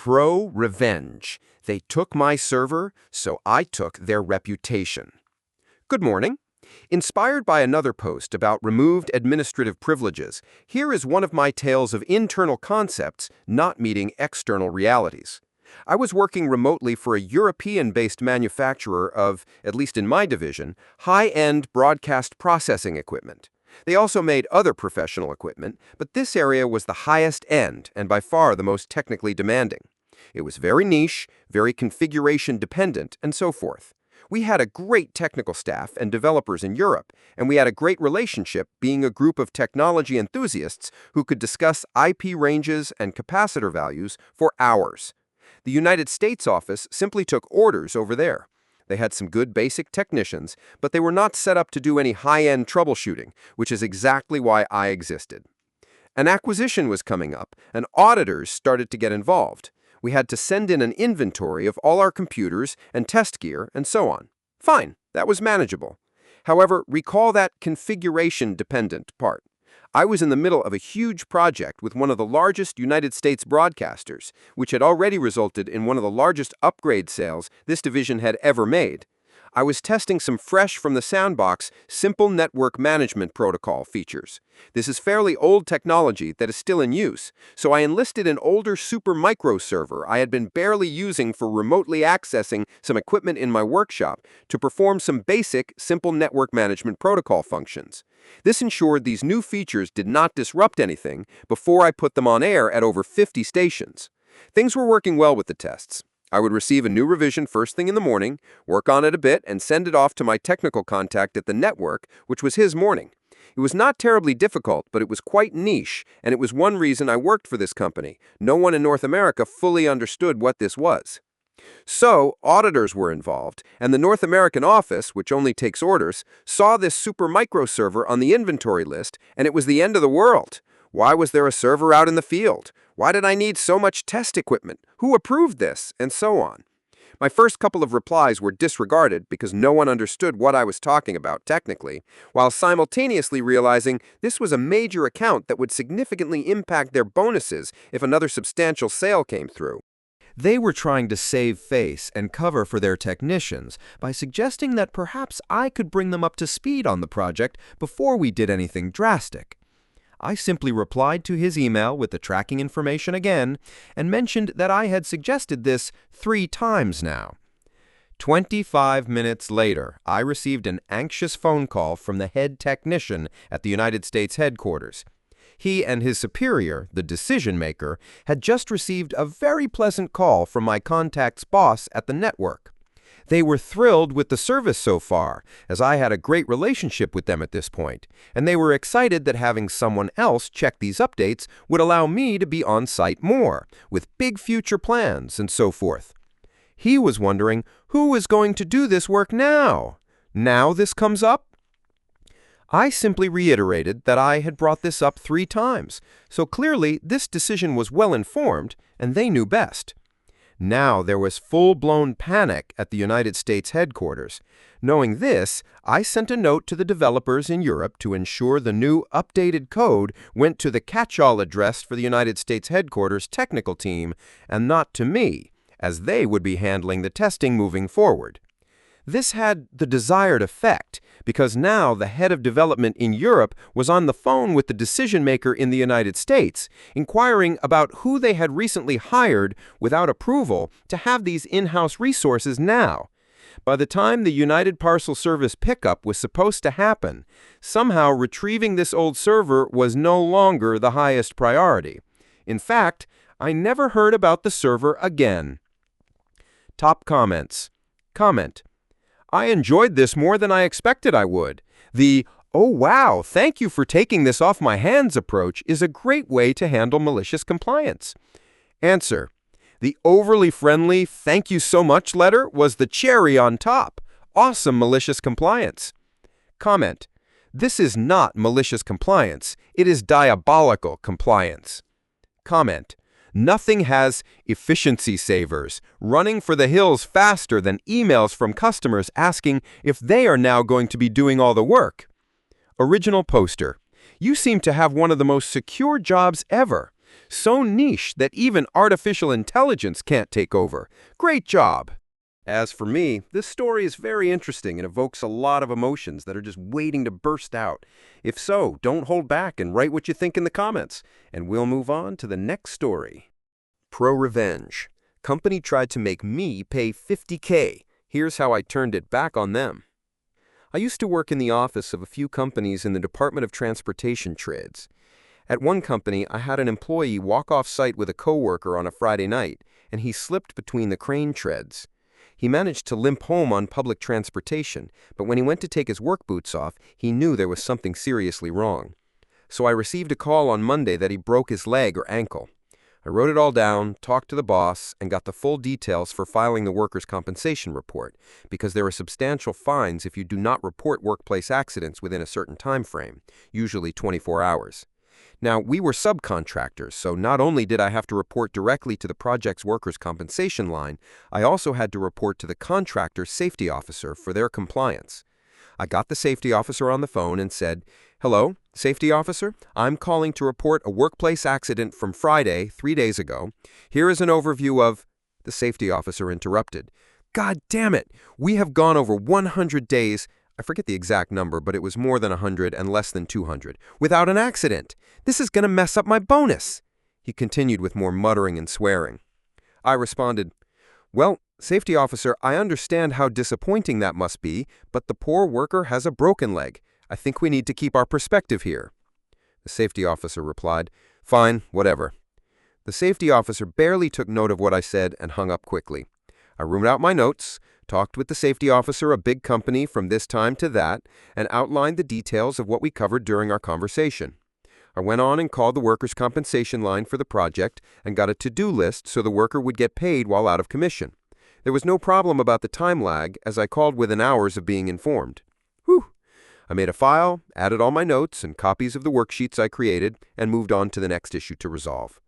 Pro-revenge. They took my server, so I took their reputation. Good morning. Inspired by another post about removed administrative privileges, here is one of my tales of internal concepts not meeting external realities. I was working remotely for a European-based manufacturer of, at least in my division, high-end broadcast processing equipment. They also made other professional equipment, but this area was the highest end and by far the most technically demanding. It was very niche, very configuration dependent, and so forth. We had a great technical staff and developers in Europe, and we had a great relationship being a group of technology enthusiasts who could discuss IP ranges and capacitor values for hours. The United States office simply took orders over there. They had some good basic technicians, but they were not set up to do any high-end troubleshooting, which is exactly why I existed. An acquisition was coming up, and auditors started to get involved. We had to send in an inventory of all our computers and test gear and so on. Fine, that was manageable. However, recall that configuration-dependent part. I was in the middle of a huge project with one of the largest United States broadcasters, which had already resulted in one of the largest upgrade sales this division had ever made. I was testing some fresh from the sandbox simple network management protocol features. This is fairly old technology that is still in use, so I enlisted an older Supermicro server I had been barely using for remotely accessing some equipment in my workshop to perform some basic simple network management protocol functions. This ensured these new features did not disrupt anything before I put them on air at over 50 stations. Things were working well with the tests. I would receive a new revision first thing in the morning, work on it a bit, and send it off to my technical contact at the network, which was his morning. It was not terribly difficult, but it was quite niche, and it was one reason I worked for this company. No one in North America fully understood what this was. So, auditors were involved, and the North American office, which only takes orders, saw this Supermicro server on the inventory list, and it was the end of the world. Why was there a server out in the field? Why did I need so much test equipment? Who approved this? And so on. My first couple of replies were disregarded because no one understood what I was talking about technically, while simultaneously realizing this was a major account that would significantly impact their bonuses if another substantial sale came through. They were trying to save face and cover for their technicians by suggesting that perhaps I could bring them up to speed on the project before we did anything drastic. I simply replied to his email with the tracking information again and mentioned that I had suggested this 3 times now. 25 minutes later, I received an anxious phone call from the head technician at the United States headquarters. He and his superior, the decision-maker, had just received a very pleasant call from my contact's boss at the network. They were thrilled with the service so far, as I had a great relationship with them at this point, and they were excited that having someone else check these updates would allow me to be on site more, with big future plans and so forth. He was wondering who is going to do this work now. Now this comes up? I simply reiterated that I had brought this up 3 times, so clearly this decision was well informed, and they knew best. Now there was full-blown panic at the United States headquarters. Knowing this, I sent a note to the developers in Europe to ensure the new updated code went to the catch-all address for the United States headquarters technical team and not to me, as they would be handling the testing moving forward. This had the desired effect, because now the head of development in Europe was on the phone with the decision-maker in the United States, inquiring about who they had recently hired without approval to have these in-house resources now. By the time the United Parcel Service pickup was supposed to happen, somehow retrieving this old server was no longer the highest priority. In fact, I never heard about the server again. Top comments. Comment. I enjoyed this more than I expected I would. The, "Oh wow, thank you for taking this off my hands" approach is a great way to handle malicious compliance. Answer. The overly friendly "thank you so much" letter was the cherry on top. Awesome malicious compliance. Comment. This is not malicious compliance. It is diabolical compliance. Comment. Nothing has efficiency savers running for the hills faster than emails from customers asking if they are now going to be doing all the work. Original poster. You seem to have one of the most secure jobs ever. So niche that even artificial intelligence can't take over. Great job! As for me, this story is very interesting and evokes a lot of emotions that are just waiting to burst out. If so, don't hold back and write what you think in the comments, and we'll move on to the next story. Pro-revenge. Company tried to make me pay $50K. Here's how I turned it back on them. I used to work in the office of a few companies in the Department of Transportation trades. At one company, I had an employee walk off site with a coworker on a Friday night, and he slipped between the crane treads. He managed to limp home on public transportation, but when he went to take his work boots off, he knew there was something seriously wrong. So I received a call on Monday that he broke his leg or ankle. I wrote it all down, talked to the boss, and got the full details for filing the workers' compensation report, because there are substantial fines if you do not report workplace accidents within a certain time frame, usually 24 hours. Now, we were subcontractors, so not only did I have to report directly to the project's workers' compensation line, I also had to report to the contractor's safety officer for their compliance. I got the safety officer on the phone and said, "Hello, safety officer, I'm calling to report a workplace accident from Friday, 3 days ago. Here is an overview of—" The safety officer interrupted. "God damn it! We have gone over 100 days, I forget the exact number, but it was more than 100 and less than 200, without an accident. This is going to mess up my bonus." He continued with more muttering and swearing. I responded, "Well, safety officer, I understand how disappointing that must be, but the poor worker has a broken leg. I think we need to keep our perspective here." The safety officer replied, "Fine, whatever." The safety officer barely took note of what I said and hung up quickly. I wrote out my notes, talked with the safety officer, a big company from this time to that, and outlined the details of what we covered during our conversation. I went on and called the workers' compensation line for the project and got a to-do list so the worker would get paid while out of commission. There was no problem about the time lag, as I called within hours of being informed. Whew! I made a file, added all my notes and copies of the worksheets I created, and moved on to the next issue to resolve.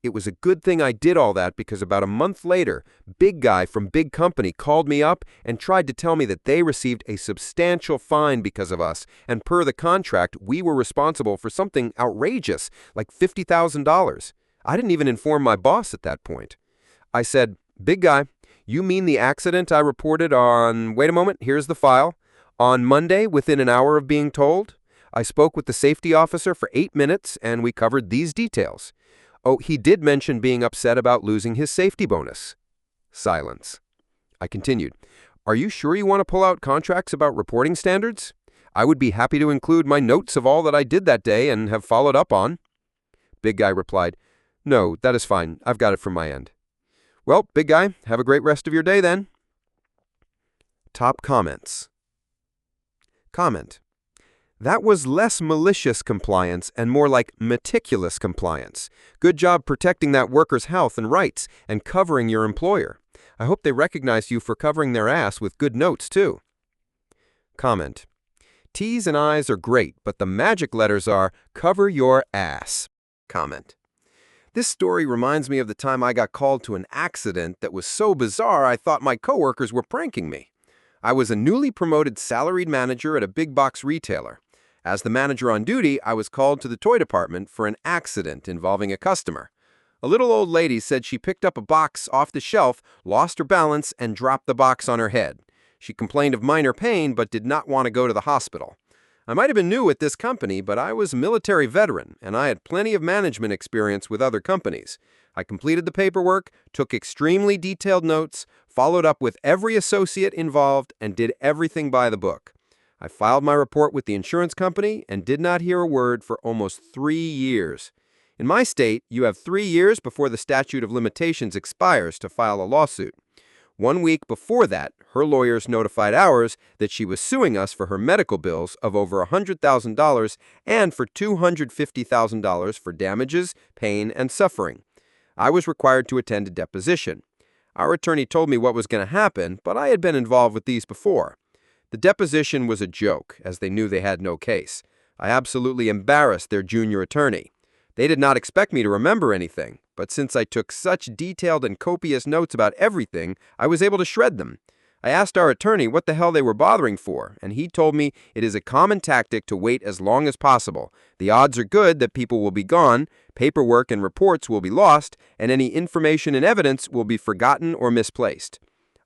It was a good thing I did all that because about a month later, Big Guy from Big Company called me up and tried to tell me that they received a substantial fine because of us, and per the contract, we were responsible for something outrageous, like $50,000. I didn't even inform my boss at that point. I said, "Big Guy, you mean the accident I reported on—" Wait a moment, here's the file. "On Monday, within an hour of being told? I spoke with the safety officer for 8 minutes, and we covered these details. Oh, he did mention being upset about losing his safety bonus." Silence. I continued, "Are you sure you want to pull out contracts about reporting standards? I would be happy to include my notes of all that I did that day and have followed up on." Big Guy replied, "No, that is fine. I've got it from my end." Well, Big Guy, have a great rest of your day then. Top comments. Comment. That was less malicious compliance and more like meticulous compliance. Good job protecting that worker's health and rights and covering your employer. I hope they recognize you for covering their ass with good notes, too. Comment. T's and I's are great, but the magic letters are cover your ass. Comment. This story reminds me of the time I got called to an accident that was so bizarre I thought my coworkers were pranking me. I was a newly promoted salaried manager at a big box retailer. As the manager on duty, I was called to the toy department for an accident involving a customer. A little old lady said she picked up a box off the shelf, lost her balance, and dropped the box on her head. She complained of minor pain but did not want to go to the hospital. I might have been new at this company, but I was a military veteran, and I had plenty of management experience with other companies. I completed the paperwork, took extremely detailed notes, followed up with every associate involved, and did everything by the book. I filed my report with the insurance company and did not hear a word for almost 3 years. In my state, you have 3 years before the statute of limitations expires to file a lawsuit. 1 week before that, her lawyers notified ours that she was suing us for her medical bills of over $100,000 and for $250,000 for damages, pain, and suffering. I was required to attend a deposition. Our attorney told me what was going to happen, but I had been involved with these before. The deposition was a joke, as they knew they had no case. I absolutely embarrassed their junior attorney. They did not expect me to remember anything, but since I took such detailed and copious notes about everything, I was able to shred them. I asked our attorney what the hell they were bothering for, and he told me it is a common tactic to wait as long as possible. The odds are good that people will be gone, paperwork and reports will be lost, and any information and evidence will be forgotten or misplaced.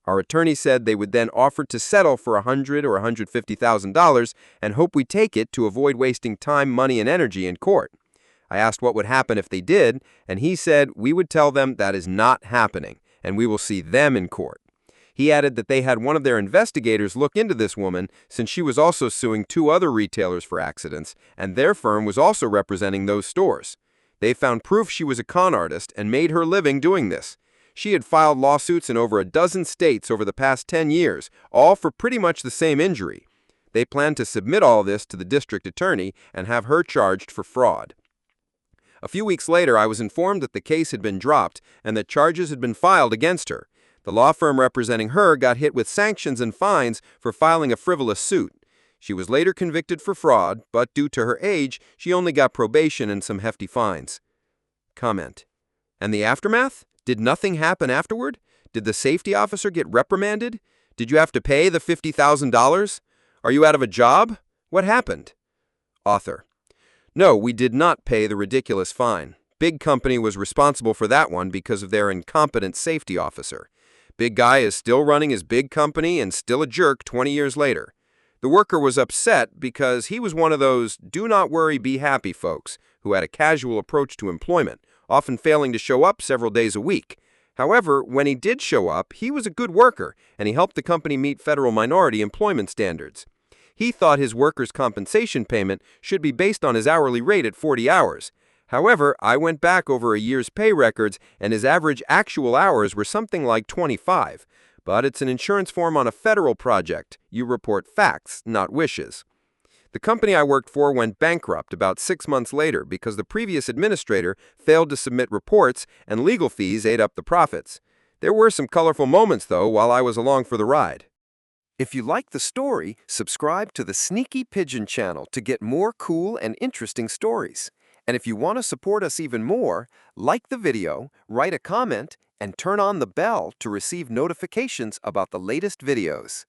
Our attorney said they would then offer to settle for $100,000 or $150,000 and hope we take it to avoid wasting time, money, and energy in court. I asked what would happen if they did, and he said we would tell them that is not happening, and we will see them in court. He added that they had one of their investigators look into this woman since she was also suing 2 other retailers for accidents, and their firm was also representing those stores. They found proof she was a con artist and made her living doing this. She had filed lawsuits in over a dozen states over the past 10 years, all for pretty much the same injury. They planned to submit all this to the district attorney and have her charged for fraud. A few weeks later, I was informed that the case had been dropped and that charges had been filed against her. The law firm representing her got hit with sanctions and fines for filing a frivolous suit. She was later convicted for fraud, but due to her age, she only got probation and some hefty fines. Comment. And the aftermath? Did nothing happen afterward? Did the safety officer get reprimanded? Did you have to pay the $50,000? Are you out of a job? What happened? Author. No, we did not pay the ridiculous fine. Big Company was responsible for that one because of their incompetent safety officer. Big Guy is still running his big company and still a jerk 20 years later. The worker was upset because he was one of those do not worry, be happy folks who had a casual approach to employment, often failing to show up several days a week. However, when he did show up, he was a good worker and he helped the company meet federal minority employment standards. He thought his workers' compensation payment should be based on his hourly rate at 40 hours. However, I went back over a year's pay records, and his average actual hours were something like 25. But it's an insurance form on a federal project. You report facts, not wishes. The company I worked for went bankrupt about 6 months later because the previous administrator failed to submit reports and legal fees ate up the profits. There were some colorful moments, though, while I was along for the ride. If you like the story, subscribe to the Sneaky Pigeon channel to get more cool and interesting stories. And if you want to support us even more, like the video, write a comment, and turn on the bell to receive notifications about the latest videos.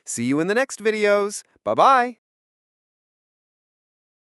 See you in the next videos. Bye-bye.